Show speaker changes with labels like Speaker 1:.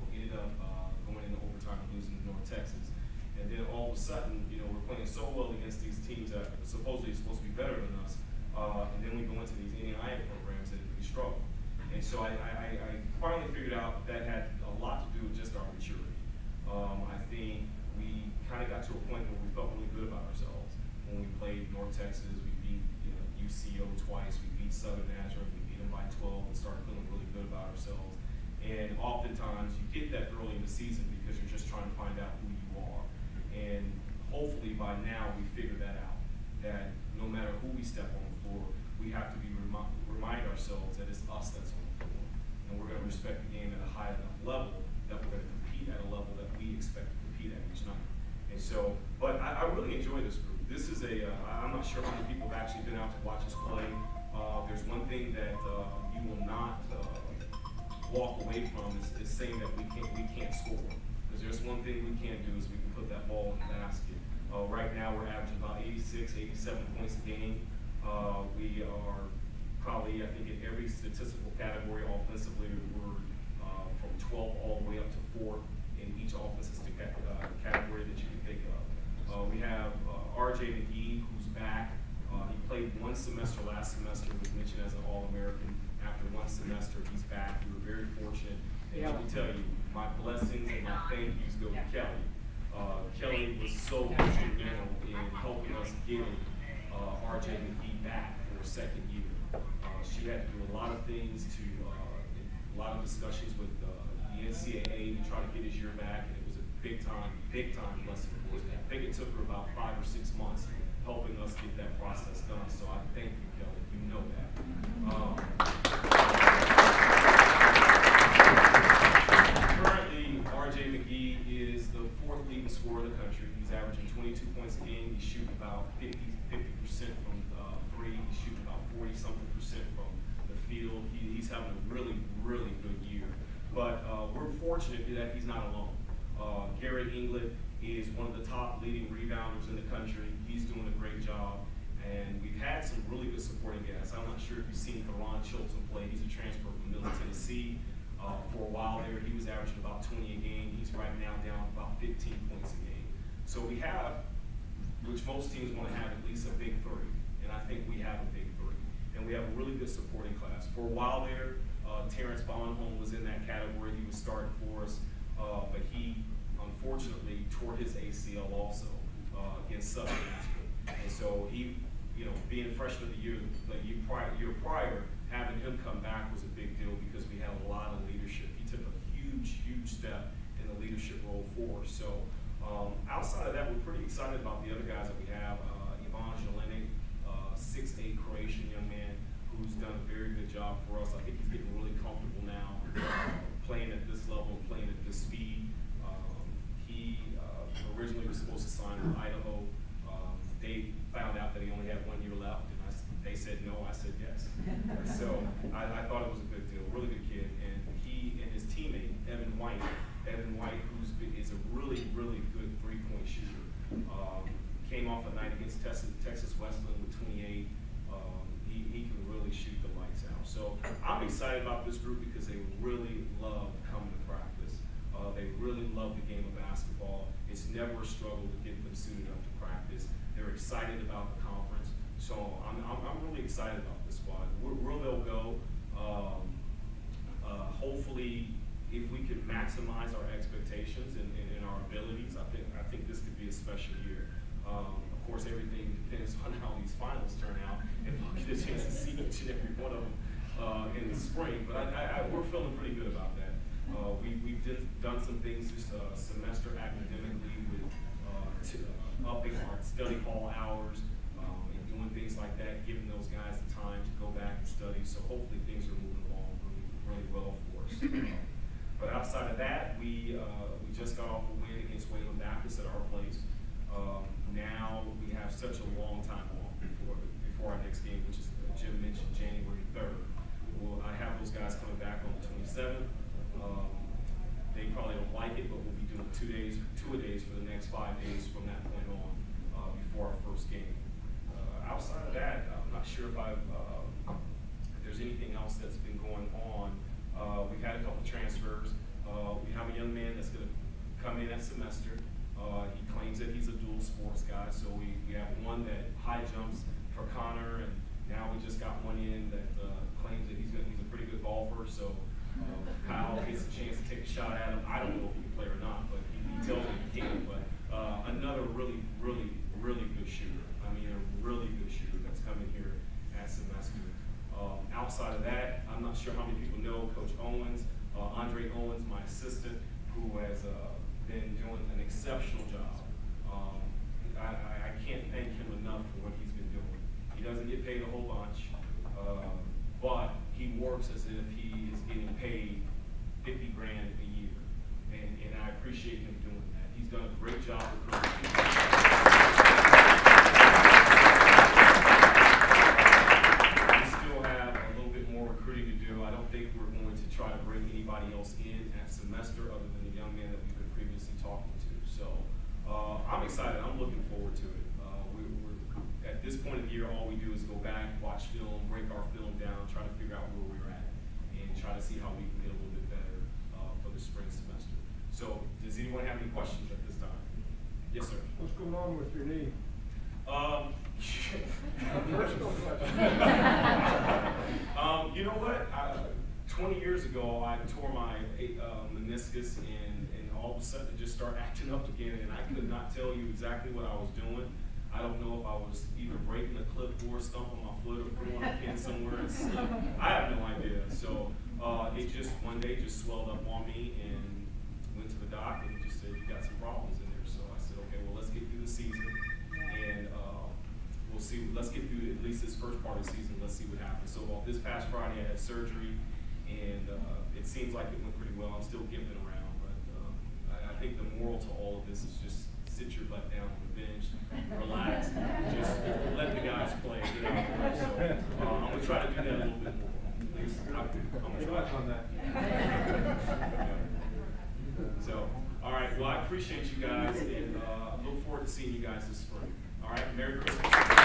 Speaker 1: ended up going into overtime and losing to North Texas. And then all of a sudden, we're playing so well against these teams that supposedly are supposed to be better than us. And then we go into these NAIA programs and we struggle. And so I finally figured out that had a lot to do with just our maturity. I think we kind of got to a point where we felt really good about ourselves. When we played North Texas, we beat UCO twice, we beat Southern Nazareth, we beat them by 12 and started feeling really good about ourselves. And oftentimes you get that early in the season because you're just trying to find out who you are. And hopefully by now we figured that out, that no matter who we step on the floor, we have to remind ourselves that it's us that's on the floor. And we're going to respect the game at a high enough level that we're going to compete at a level that we expect to compete at each night. And so, but I really enjoy this group. This is I'm not sure how many people have actually been out to watch us play. There's one thing that you will not walk away from is saying that we can't score. Because there's one thing we can't do is we can put that ball in the basket. Right now we're averaging about 86, 87 points a game. We are probably, I think, in every statistical category offensively, we're from 12 all the way up to 4 in each offensive category that you can think of. We have RJ McGee, who's back. He played one semester last semester, was mentioned as an All-American. After one semester, he's back. We were very fortunate. And let me tell you, my blessings and my thank yous go to Kelly. Kelly was so instrumental in helping us get RJ McGee back for a second year. She had to do a lot of things, a lot of discussions with the NCAA to try to get his year back, and it was a big time blessing for us. I think it took her about 5 or 6 months helping us get that process done. So I thank you, Kelly. You know that. Currently, RJ McGee is the 4th leading scorer of the country. He's averaging 22 points a game. He's shooting about 50% from 3. He's shooting about 40-something% from the field. He's having a really, really good year. But we're fortunate that he's not alone. Gary England is one of the top leading rebounders in the country. He's doing a great job. And we've had some really good supporting guys. I'm not sure if you've seen Karan Chilton play. He's a transfer from Middle Tennessee. For a while there, he was averaging about 20 a game. He's right now down about 15 points a game. So we have, which most teams want to have, at least a big 3. And I think we have a big 3. And we have a really good supporting class. For a while there, Terrence Bonholm was in that category. He was starting for us, but he unfortunately tore his ACL also against Southern Nazareth. And so he, being freshman of the year, year prior, having him come back was a big deal because we had a lot of leadership. He took a huge step in the leadership role for us. So outside of that, we're pretty excited about the other guys that we have. Ivan Jelenik, 6'8" Croatian young man who's done a very good job for us. I think he's getting really comfortable now playing at this level, playing at this speed. He originally was supposed to sign with Idaho. They found out that he only had 1 year left, and they said no, I said yes. So I thought it was a good deal, really good kid. And he and his teammate, Evan White, is a really, really good 3-point shooter. Came off a night against Texas Wesleyan with 28. He can really shoot the lights out. So I'm excited about this group because they really love coming to practice. They really love the game of basketball. It's never a struggle to get them suited up to practice. They're excited about the conference. So I'm really excited about this squad. Where they'll go, hopefully, if we can maximize our expectations and our abilities, I think this could be a special year. Of course, everything depends on how these finals turn out, and we'll get a chance to see each and every one of them in the spring. But we're feeling pretty good about that. We've done some things this semester academically with upping our study hall hours and doing things like that, giving those guys the time to go back and study. So hopefully things are moving along really well for us. But outside of that, we just got off a win against Wayland Baptist at our place. Now we have such a long time off before our next game, which is Jim mentioned January 3rd. Well, I have those guys coming back on the 27th. They probably don't like it, but we'll be doing two-a-days for the next 5 days from that point on before our first game. Outside of that, I'm not sure if there's anything else that's been going on. We've had a couple transfers. We have a advanced semester. He claims that he's a dual sports guy, so we have one that high jumps for Connor, and now we just got one in that claims that he's a pretty good golfer, so Kyle gets a chance to take a shot at him. I don't know if he can play or not, but he tells me he can. But another really good shooter. I mean, a really good shooter that's coming here at semester. Outside of that, I'm not sure how many people know Coach Owens, Andre Owens, my assistant, who has been doing an exceptional job. I can't thank him enough for what he's been doing. He doesn't get paid a whole bunch, but he works as if he is getting paid 50 grand a year, and I appreciate him doing that. He's done a great job recruiting. Try to bring anybody else in at semester other than the young man that we've been previously talking to. So I'm excited. I'm looking forward to it. We're at this point of the year, all we do is go back, watch film, break our film down, try to figure out where we're at, and try to see how we can get a little bit better for the spring semester. So does anyone have any questions at this time? Yes, sir.
Speaker 2: What's going on with your knee?
Speaker 1: You know what? 20 years ago, I tore my meniscus, and all of a sudden it just started acting up again, and I could not tell you exactly what I was doing. I don't know if I was either breaking a clipboard, stumping my foot, or throwing a pin somewhere and slip. I have no idea. So it just one day just swelled up on me, and went to the doc, and just said, you got some problems in there. So I said, okay, well, let's get through the season, and we'll see. Let's get through at least this first part of the season. Let's see what happens. So this past Friday, I had surgery. And it seems like it went pretty well. I'm still gimping around, but I think the moral to all of this is just sit your butt down on the bench, relax, just let the guys play, get out there. So I'm going to try to do that a little bit more. At least I'm going to try on that. So, all right, well, I appreciate you guys, and look forward to seeing you guys this spring. All right, Merry Christmas.